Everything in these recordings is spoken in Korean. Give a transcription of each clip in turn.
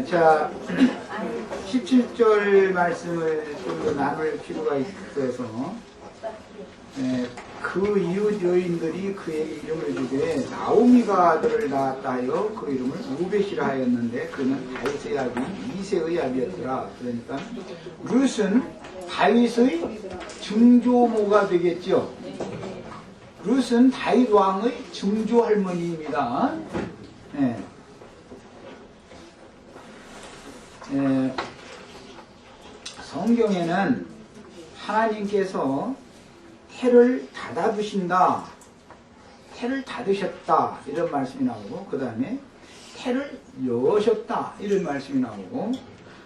자, 17절 말씀을 좀 더 나눌 필요가 있어서 그 이웃 여인들이 그에게 이름을 주되 나오미가 아들을 낳았다 하여 그 이름을 우벳이라 하였는데 그는 다윗의 아비 이새의 아비였더라. 그러니까 룻은 다윗의 증조모가 되겠죠. 룻은 다윗 왕의 증조 할머니입니다. 성경에는 하나님께서 태를 닫아두신다, 태를 닫으셨다 이런 말씀이 나오고, 그 다음에 태를 여셨다 이런 말씀이 나오고,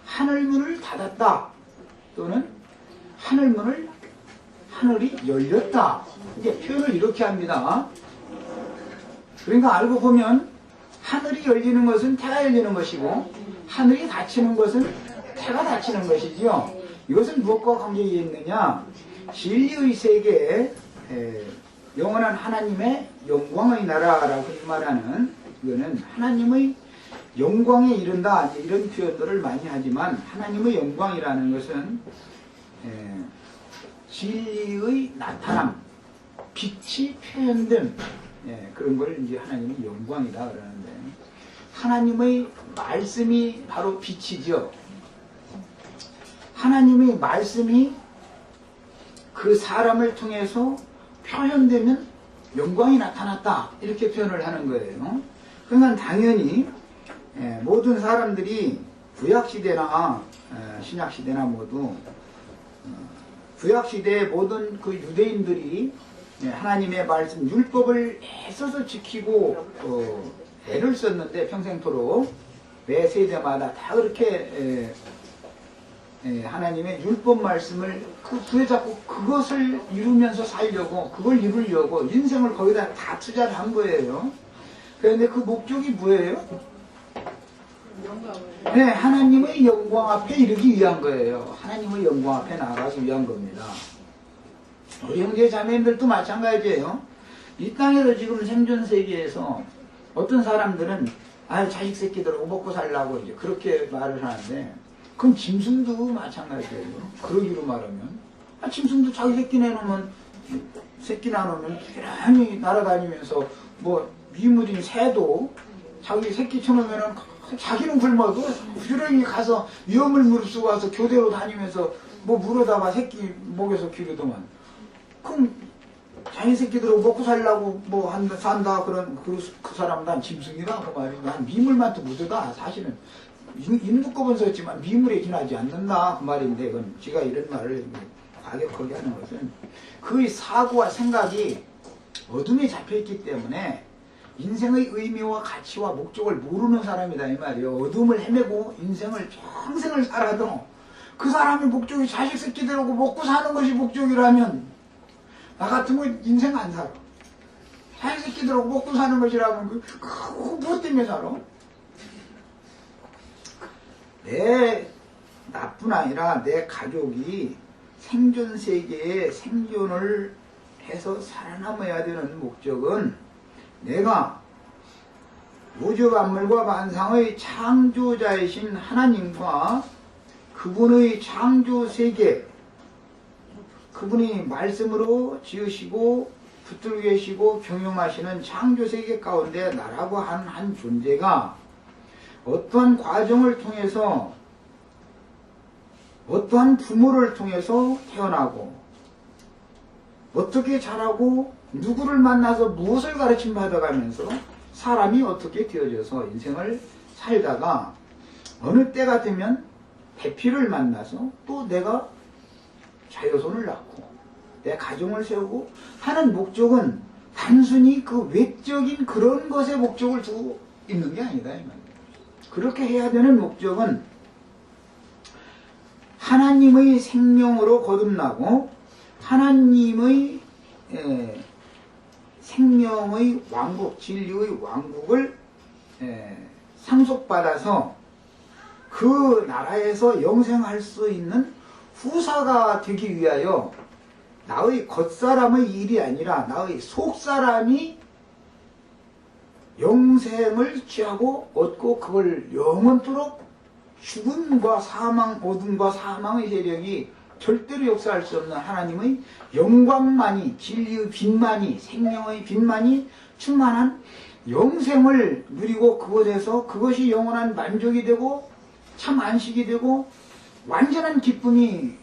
하늘문을 닫았다 또는 하늘문을 하늘이 열렸다, 이게 표현을 이렇게 합니다. 그러니까 알고 보면 하늘이 열리는 것은 태가 열리는 것이고, 하늘이 닫히는 것은 태가 닫히는 것이지요. 이것은 무엇과 관계가 있느냐? 진리의 세계에 영원한 하나님의 영광의 나라라고 말하는, 이거는 하나님의 영광에 이른다 이런 표현들을 많이 하지만, 하나님의 영광이라는 것은 진리의 나타남, 빛이 표현된 그런 걸 이제 하나님의 영광이다 그러는데, 하나님의 말씀이 바로 빛이죠. 하나님의 말씀이 그 사람을 통해서 표현되면 영광이 나타났다 이렇게 표현을 하는 거예요. 그러니까 당연히 모든 사람들이 구약시대나 신약시대나 모두 구약시대의 모든 그 유대인들이 하나님의 말씀 율법을 애써서 지키고 애를 썼는데, 평생토록 매 세대마다 다 그렇게 하나님의 율법 말씀을 그 부여잡고 그것을 이루면서 살려고, 그걸 이루려고 인생을 거기다 다 투자를 한 거예요. 그런데 그 목적이 뭐예요? 하나님의 영광 앞에 이르기 위한 거예요. 하나님의 영광 앞에 나아가기 위한 겁니다. 우리 형제 자매님들도 마찬가지예요. 이 땅에서 지금 생존 세계에서 어떤 사람들은 자식 새끼들하고 먹고 살라고 이제 그렇게 말을 하는데, 그럼 짐승도 마찬가지예요. 그러기로 말하면 짐승도 자기 새끼 내놓으면, 새끼 나누면 부지런히 날아다니면서, 뭐 미물인 새도 자기 새끼 쳐놓으면은 자기는 굶어도 부지런히 가서 위험을 무릅쓰고 와서 교대로 다니면서 뭐 물어다가 새끼 먹여서 기르더만. 그럼 자기 새끼들하고 먹고 살라고 뭐 산다 그런 그 사람은 난 짐승이다 그 말이지. 난 미물만 또 묻어다. 사실은 인두껍은 썼지만 미물에 지나지 않는다 그 말인데, 그건 제가 이런 말을 과격하게 하는 것은 그의 사고와 생각이 어둠에 잡혀있기 때문에 인생의 의미와 가치와 목적을 모르는 사람이다 이 말이에요. 어둠을 헤매고 인생을 평생을 살아도 그 사람의 목적이 자식 새끼들하고 먹고 사는 것이 목적이라면, 나 같으면 인생 안 살아. 자식 새끼들하고 먹고 사는 것이라면 무엇 때문에 살아? 내 나뿐 아니라 내 가족이 생존 세계에 생존을 해서 살아남아야 되는 목적은, 내가 우주 만물과 만상의 창조자이신 하나님과 그분의 창조 세계, 그분이 말씀으로 지으시고 붙들고 계시고 경영하시는 창조 세계 가운데 나라고 하는 한 존재가 어떠한 과정을 통해서, 어떠한 부모를 통해서 태어나고, 어떻게 자라고, 누구를 만나서 무엇을 가르침 받아가면서 사람이 어떻게 되어져서 인생을 살다가 어느 때가 되면 배필을 만나서 또 내가 자녀손을 낳고 내 가정을 세우고 하는 목적은 단순히 그 외적인 그런 것에 목적을 두고 있는 게 아니다 이 말이에요. 그렇게 해야 되는 목적은 하나님의 생명으로 거듭나고 하나님의 생명의 왕국, 진리의 왕국을 상속받아서 그 나라에서 영생할 수 있는 후사가 되기 위하여 나의 겉사람의 일이 아니라 나의 속사람이 영생을 취하고 얻고 그걸 영원토록 죽음과 사망, 어둠과 사망의 세력이 절대로 역사할 수 없는 하나님의 영광만이, 진리의 빛만이, 생명의 빛만이 충만한 영생을 누리고 그것에서 그것이 영원한 만족이 되고 참 안식이 되고 완전한 기쁨이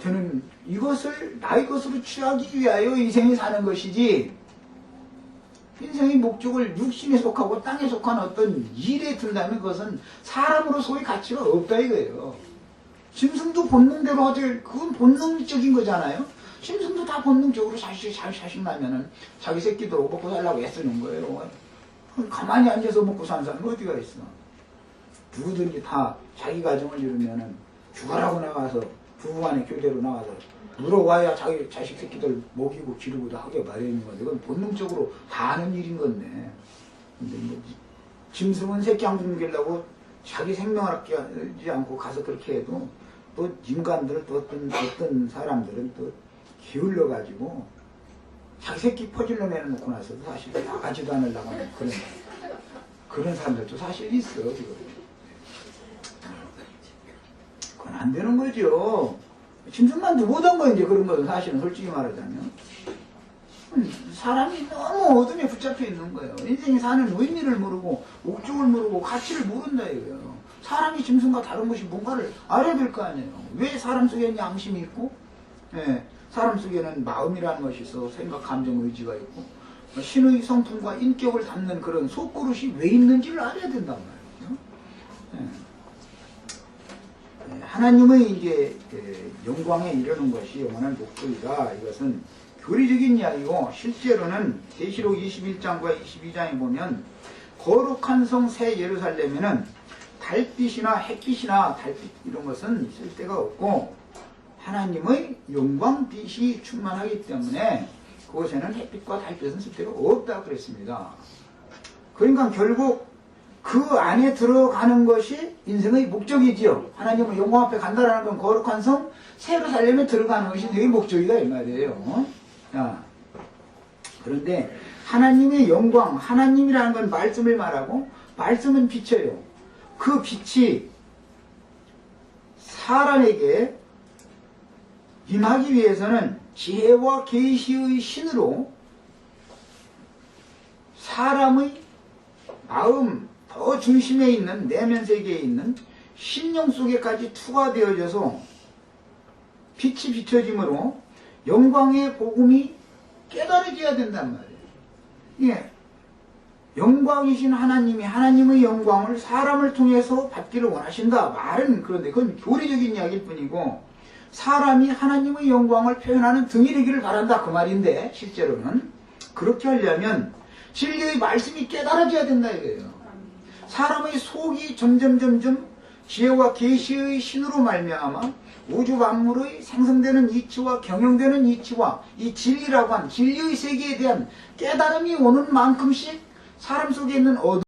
되는 이것을 나의 것으로 취하기 위하여 인생이 사는 것이지, 인생의 목적을 육신에 속하고 땅에 속한 어떤 일에 둔다면 그것은 사람으로서의 가치가 없다 이거예요. 짐승도 본능대로 하지, 그건 본능적인 거잖아요. 짐승도 다 본능적으로 자식 나면은 자기 새끼들 먹고 살라고 애쓰는 거예요. 가만히 앉아서 먹고 사는 사람은 어디가 있어. 누구든지 다 자기 가정을 이루면은 죽어라고 나가서 부부간의 교제로 나가서 물어와야 자기 자식 새끼들 먹이고 기르고도 하게 마련인 건데, 그건 본능적으로 다 하는 일인 건데. 근데 뭐 짐승은 새끼 안 굶기려고 자기 생명을 아끼지 않고 가서 그렇게 해도, 또 인간들은 또 어떤 사람들은 또 기울여 가지고 자기 새끼 퍼질러 내놓고 나서도 사실 나가지도 않으려고 하는 그런 사람들도 사실 있어. 그건 안 되는 거죠. 짐승만 누구든 거 이제 그런 거는 사실은 솔직히 말하자면 사람이 너무 어둠에 붙잡혀 있는 거예요. 인생이 사는 의미를 모르고 목적을 모르고 가치를 모른다 이거예요. 사람이 짐승과 다른 것이 뭔가를 알아야 될 거 아니에요. 왜 사람 속에는 양심이 있고, 사람 속에는 마음이라는 것이 있어, 생각, 감정, 의지가 있고, 신의 성품과 인격을 담는 그런 속그릇이 왜 있는지를 알아야 된단 말이에요. 하나님의 이제 영광에 이르는 것이 영원한 목적이다. 이것은 교리적인 이야기고, 실제로는 계시록 21장과 22장에 보면 거룩한 성 새 예루살렘에는 달빛이나 햇빛이나 달빛 이런 것은 있을 데가 없고 하나님의 영광빛이 충만하기 때문에 그곳에는 햇빛과 달빛은 쓸 데가 없다 그랬습니다. 그러니까 결국 그 안에 들어가는 것이 인생의 목적이지요. 하나님의 영광 앞에 간다라는 건 거룩한 성 새 예루살렘에 들어가는 것이 내 목적이다 이 말이에요. 그런데 하나님의 영광, 하나님이라는 건 말씀을 말하고, 말씀은 빛이에요. 그 빛이 사람에게 임하기 위해서는 지혜와 계시의 신으로 사람의 마음 더 중심에 있는 내면 세계에 있는 신령 속에까지 투과되어져서 빛이 비춰짐으로 영광의 복음이 깨달아져야 된단 말이에요. 영광이신 하나님이 하나님의 영광을 사람을 통해서 받기를 원하신다. 말은 그런데 그건 교리적인 이야기일 뿐이고, 사람이 하나님의 영광을 표현하는 등이 되기를 바란다 그 말인데, 실제로는 그렇게 하려면 진리의 말씀이 깨달아져야 된다 이거예요. 사람의 속이 점점 지혜와 계시의 신으로 말미암아 우주 만물의 생성되는 이치와 경영되는 이치와 이 진리라고 한 진리의 세계에 대한 깨달음이 오는 만큼씩 사람 속에 있는 어둠